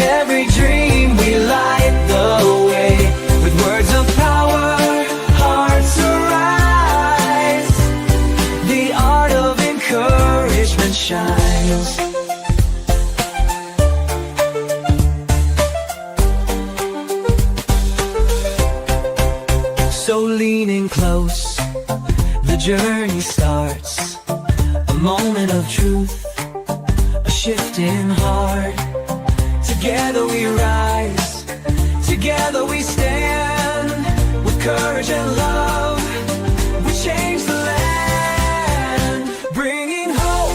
every dream we light the way. With words of power, hearts arise. The art of encouragement shines. So leaning close, the journey starts. A moment of truth, a shift in heart. Together we rise, together we stand. With courage and love, we change the land. Bringing hope,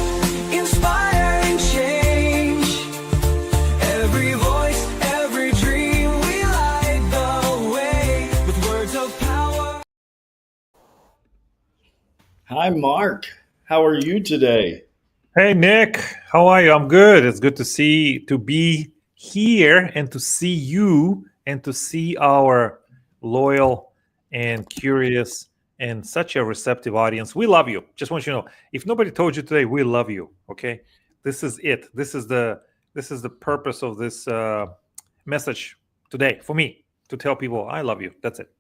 inspiring change. Every voice, every dream, we light the way. With words of power. Hi, Mark. How are you today? Hey Nick, how are you? I'm good. It's good to be here and to see you and to see our loyal and curious and such a receptive audience. We love you. Just want you to know, if nobody told you today, we love you. Okay, this is it. This is the purpose of this message today for me, to tell people I love you. That's it.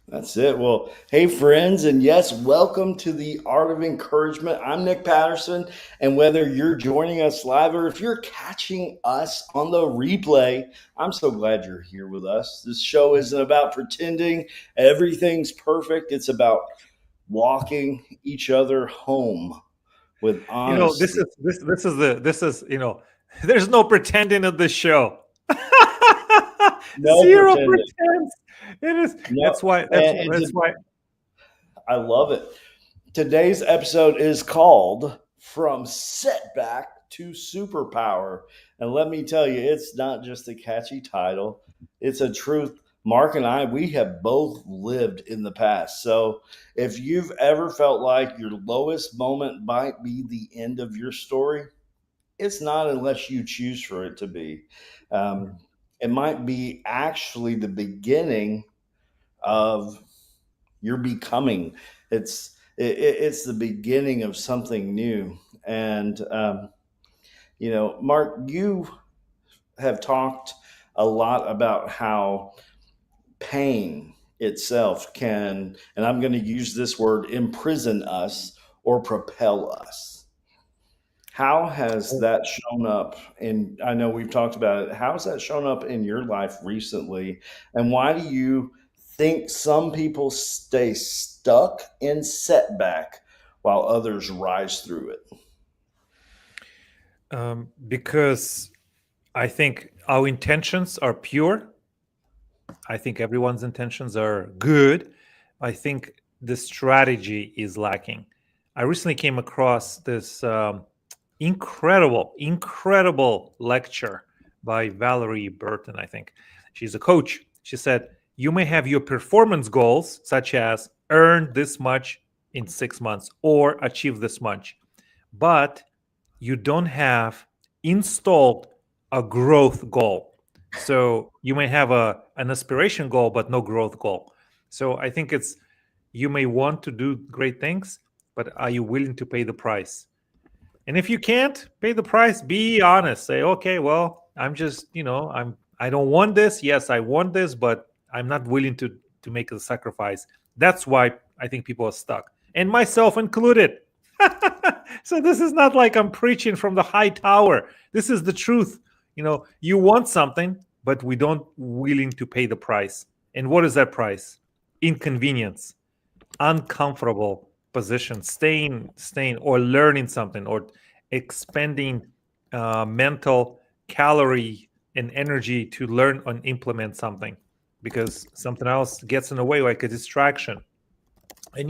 That's it. Well, hey, friends, and yes, welcome to the Art of Encouragement. I'm Nick Patterson, and whether you're joining us live or if you're catching us on the replay, I'm so glad you're here with us. This show isn't about pretending everything's perfect. It's about walking each other home with This honesty. is there's no pretending at this show. No Zero pretending. pretense. It is. No, That's why. That's why. I love it. Today's episode is called From Setback to Superpower. And let me tell you, it's not just a catchy title, it's a truth. Mark and I, we have both lived in the past. So if you've ever felt like your lowest moment might be the end of your story, it's not unless you choose for it to be. Um, it might be actually the beginning of your becoming. It's the beginning of something new. And Mark, you have talked a lot about how pain itself can, and I'm going to use this word, imprison us or propel us. How has that shown up? And I know we've talked about it. How has that shown up in your life recently? And why do you think some people stay stuck in setback while others rise through it? Because I think our intentions are pure. I think everyone's intentions are good. I think the strategy is lacking. I recently came across this incredible lecture by Valerie Burton, I think. She's a coach. She said, you may have your performance goals, such as earn this much in 6 months or achieve this much, but you don't have installed a growth goal. So you may have an aspiration goal, but no growth goal. So I think it's, you may want to do great things, but are you willing to pay the price? And if you can't pay the price, be honest. Say, okay, well, I'm just, I don't want this. Yes, I want this, but I'm not willing to make the sacrifice. That's why I think people are stuck, and myself included. So this is not like I'm preaching from the high tower. This is the truth. You want something, but we don't willing to pay the price. And what is that price? Inconvenience, uncomfortable position, staying or learning something or expending mental calorie and energy to learn and implement something because something else gets in the way, like a distraction. And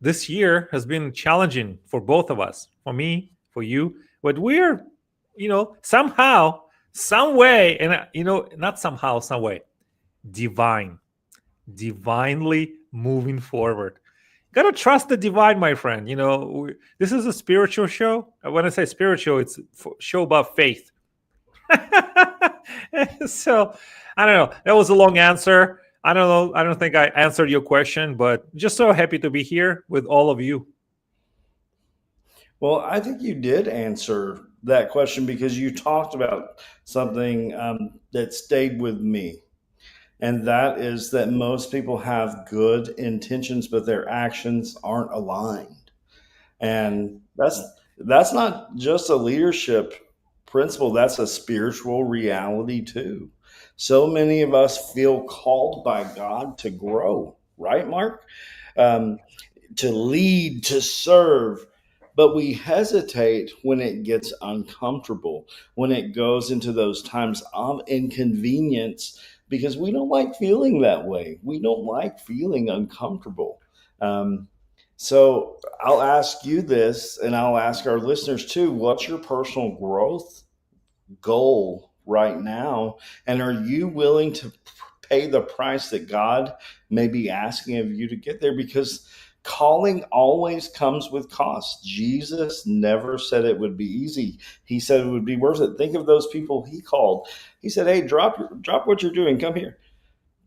this year has been challenging for both of us, for me, for you, but we're somehow, some way, and not somehow, some way, divinely moving forward. Gotta trust the divine, my friend. This is a spiritual show. When I say spiritual, it's a show about faith. So I don't know. That was a long answer. I don't know. I don't think I answered your question, but just so happy to be here with all of you. Well, I think you did answer that question because you talked about something that stayed with me. And that is that most people have good intentions, but their actions aren't aligned. And that's not just a leadership principle, that's a spiritual reality too. So many of us feel called by God to grow, right, Mark? Um, to lead, to serve, but we hesitate when it gets uncomfortable, when it goes into those times of inconvenience, because we don't like feeling that way. We don't like feeling uncomfortable. Um, so I'll ask you this, and I'll ask our listeners too: what's your personal growth goal right now? And are you willing to pay the price that God may be asking of you to get there? Because calling always comes with cost. Jesus never said it would be easy. He said it would be worth it. Think of those people he called. He said, "Hey, drop what you're doing. Come here."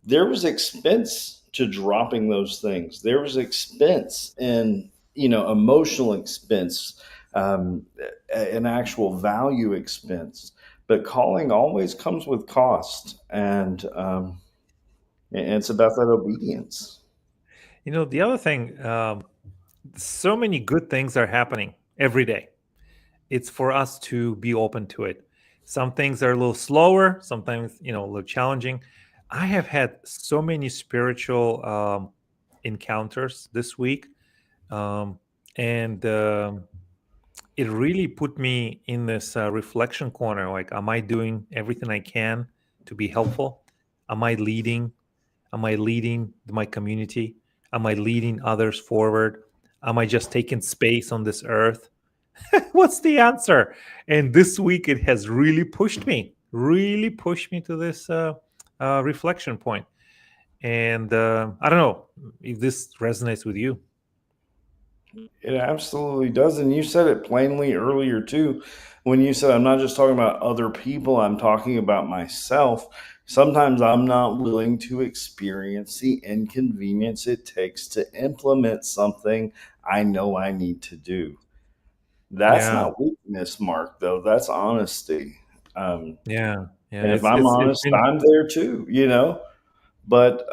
There was expense to dropping those things. There was expense and emotional expense, an actual value expense. But calling always comes with cost, and it's about that obedience. The other thing, so many good things are happening every day. It's for us to be open to it. Some things are a little slower, sometimes, a little challenging. I have had so many spiritual encounters this week. Um, and it really put me in this reflection corner. Like, am I doing everything I can to be helpful? Am I leading? Am I leading my community? Am I leading others forward? Am I just taking space on this earth? What's the answer? And this week it has really pushed me to this reflection point. And I don't know if this resonates with you. It absolutely does. And you said it plainly earlier, too, when you said, I'm not just talking about other people, I'm talking about myself. Sometimes I'm not willing to experience the inconvenience it takes to implement something I know I need to do. That's Yeah, not weakness, Mark, though. That's honesty. Um, yeah, yeah. and if It's I'm it's it's honest, been I'm there too. But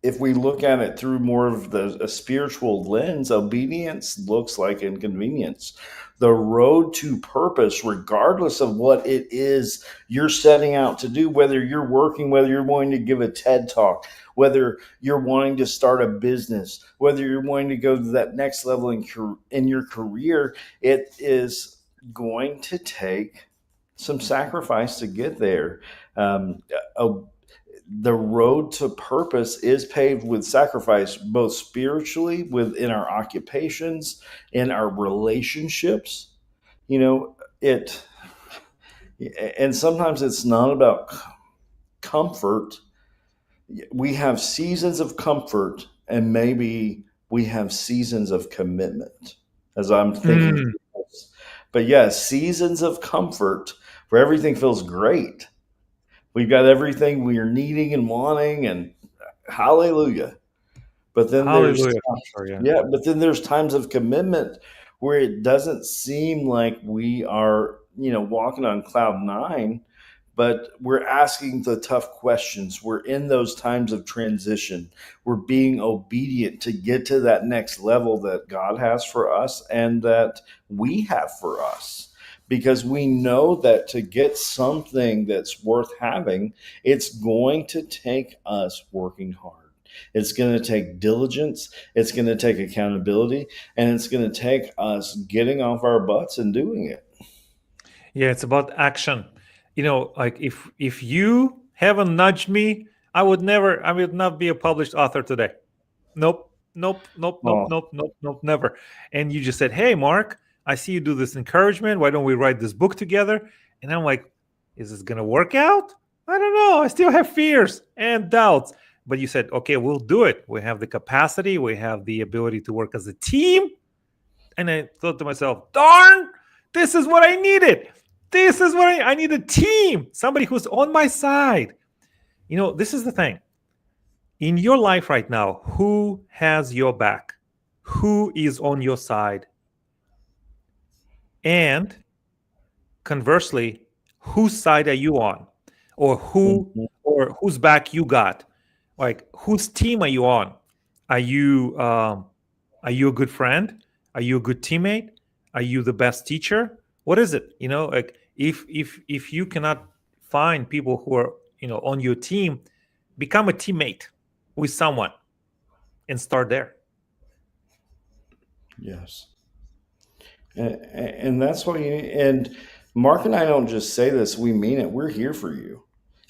if we look at it through more of a spiritual lens, obedience looks like inconvenience. The road to purpose, regardless of what it is you're setting out to do, whether you're working, whether you're wanting to give a TED talk, whether you're wanting to start a business, whether you're wanting to go to that next level in your career, it is going to take some sacrifice to get there. Um, the road to purpose is paved with sacrifice, both spiritually, within our occupations, in our relationships. It, and sometimes it's not about comfort. We have seasons of comfort, and maybe we have seasons of commitment, as I'm thinking Mm, through this. But yeah, seasons of comfort where everything feels great. We've got everything we are needing and wanting, and hallelujah. But then there's hallelujah. Sure, yeah. yeah, but then there's times of commitment where it doesn't seem like we are, walking on cloud nine, but we're asking the tough questions. We're in those times of transition. We're being obedient to get to that next level that God has for us and that we have for us. Because we know that to get something that's worth having, it's going to take us working hard. It's going to take diligence. It's going to take accountability, and it's going to take us getting off our butts and doing it. Yeah, it's about action. Like, if you haven't nudged me, I would not be a published author today. Nope, nope, nope, nope, Oh, nope, nope, nope, never. And you just said, "Hey, Mark, I see you do this encouragement. Why don't we write this book together?" And I'm like, "Is this gonna work out? I don't know. I still have fears and doubts." But you said, "Okay, we'll do it. We have the capacity. We have the ability to work as a team." And I thought to myself, "Darn, this is what I needed. This is what I need, a team, somebody who's on my side." This is the thing in your life right now. Who has your back? Who is on your side? And conversely, whose side are you on? Or Mhm. whose back you got? Like, whose team are you on? Are you are you a good friend? Are you a good teammate? Are you the best teacher? What is it? Like, if you cannot find people who are, on your team, become a teammate with someone and start there. Yes. And that's what you need. And Mark and I don't just say this, we mean it. We're here for you.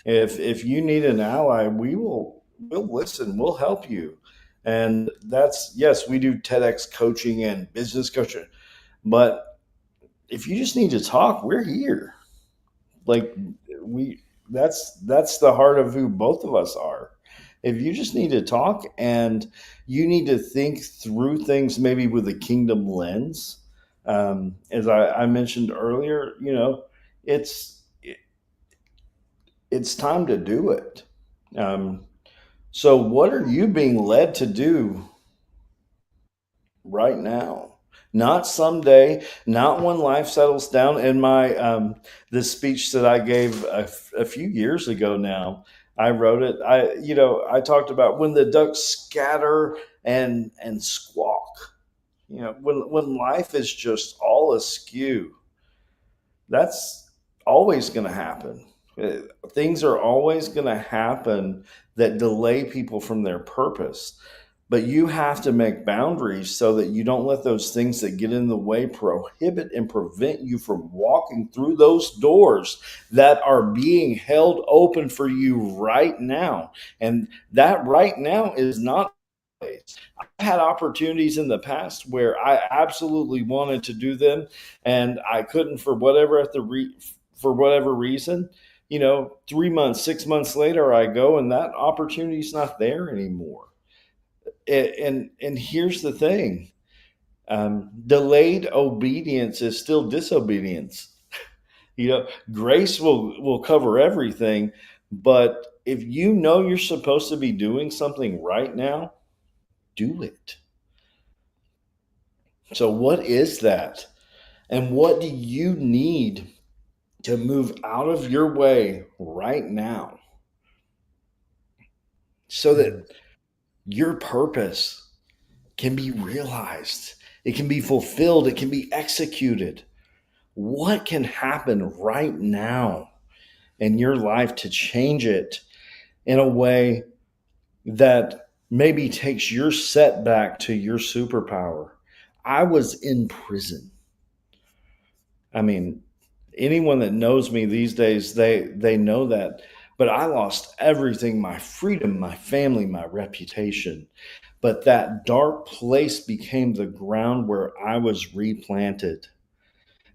If you need an ally, we'll listen, we'll help you. And that's, yes, we do TEDx coaching and business coaching. But if you just need to talk, we're here. Like we that's the heart of who both of us are. If you just need to talk and you need to think through things maybe with a kingdom lens, as I mentioned earlier, it's it's time to do it. Um, so, what are you being led to do right now? Not someday, not when life settles down. In my this speech that I gave a few years ago now, I wrote it. I talked about when the ducks scatter and squawk. When life is just all askew, that's always going to happen. Things are always going to happen that delay people from their purpose. But you have to make boundaries so that you don't let those things that get in the way prohibit and prevent you from walking through those doors that are being held open for you right now. And that right now is not always. I've had opportunities in the past where I absolutely wanted to do them and I couldn't for whatever reason. 3 months, 6 months later, I go and that opportunity's not there anymore. And here's the thing: delayed obedience is still disobedience. Grace will cover everything, but if you know you're supposed to be doing something right now, do it. So, what is that? And what do you need to move out of your way right now so Hmm. that your purpose can be realized? It can be fulfilled, it can be executed. What can happen right now in your life to change it in a way that maybe takes your setback to your superpower? I was in prison. I mean, anyone that knows me these days, they know that. But I lost everything, my freedom, my family, my reputation. But that dark place became the ground where I was replanted.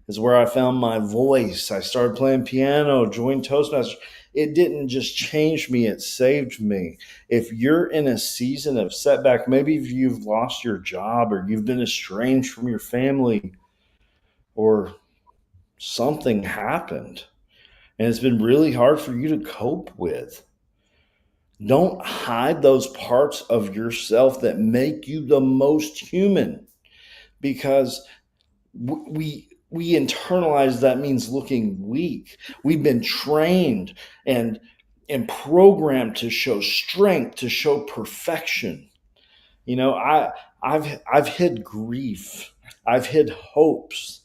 Is where I found my voice. I started playing piano, joined Toastmasters. It didn't just change me, it saved me. If you're in a season of setback, maybe if you've lost your job or you've been estranged from your family or something happened and it's been really hard for you to cope with, don't hide those parts of yourself that make you the most human because we internalize that means looking weak. We've been trained and programmed to show strength, to show perfection. I've hid grief, I've hid hopes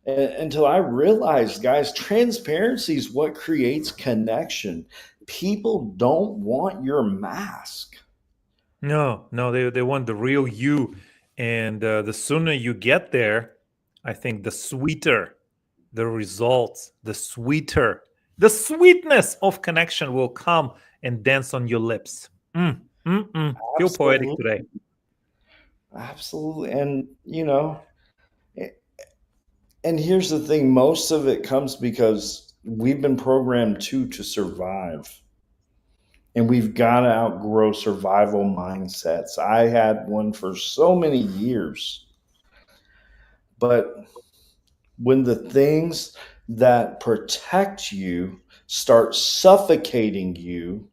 until I realized, guys, transparency is what creates connection. People don't want your mask. No, no, they want the real you, and the sooner you get there, I think the sweeter the results, the sweetness of connection will come and dance on your lips. Feel poetic today. Absolutely, absolutely, and and here's the thing: most of it comes because we've been programmed to survive, and we've got to outgrow survival mindsets. I had one for so many years, but when the things that protect you start suffocating you,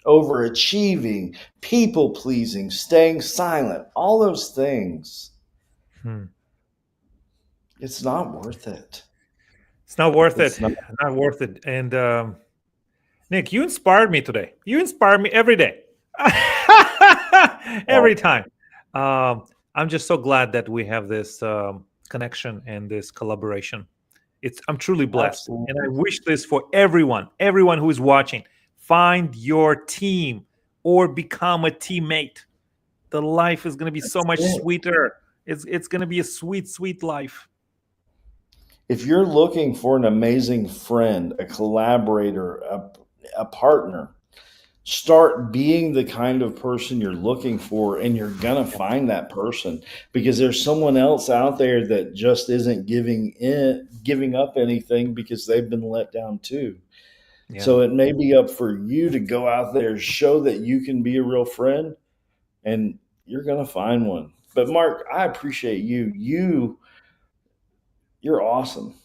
overachieving, people pleasing, staying silent, all those things, Hmm. It's not worth it. It's not worth it. It's not. Not worth it. And Nick, you inspired me today. You inspire me every day, every time. I'm just so glad that we have this connection and this collaboration. I'm truly blessed, and I Absolutely. wish this for everyone who is watching. Find your team or become a teammate. The life is going to be so That's much it. sweeter. It's going to be a sweet, sweet life. If you're looking for an amazing friend, a collaborator, a partner, start being the kind of person you're looking for, and you're going to find that person, because there's someone else out there that just isn't giving up anything because they've been let down too. Yeah, So it may be up for you to go out there, show that you can be a real friend, and you're going to find one. But Mark, I appreciate you. You're awesome.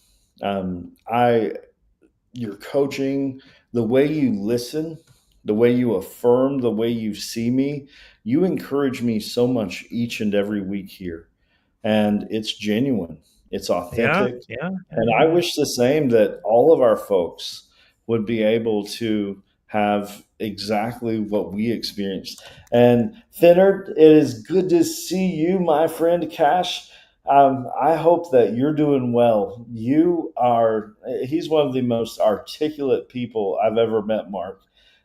I Your coaching, the way you listen, the way you affirm, the way you see me, you encourage me so much each and every week here. And it's genuine, it's yeah, authentic. yeah, yeah, And yeah, I yeah. wish the same, that all of our folks would be able to have exactly what we experienced. And Finnard, it is good to see you, my friend Cash. I hope that you're doing well. He's one of the most articulate people I've ever met, Mark,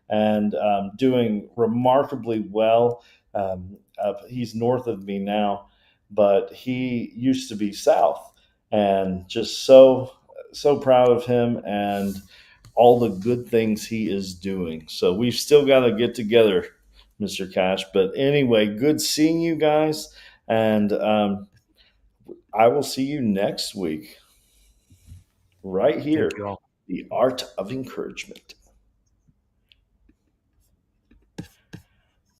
and doing remarkably well. He's north of me now, but he used to be south, and just so proud of him and all the good things he is doing. So we've still got to get together, Mr. Cash. But anyway, good seeing you guys, and I will see you next week right Thank here. you all. The Art of Encouragement.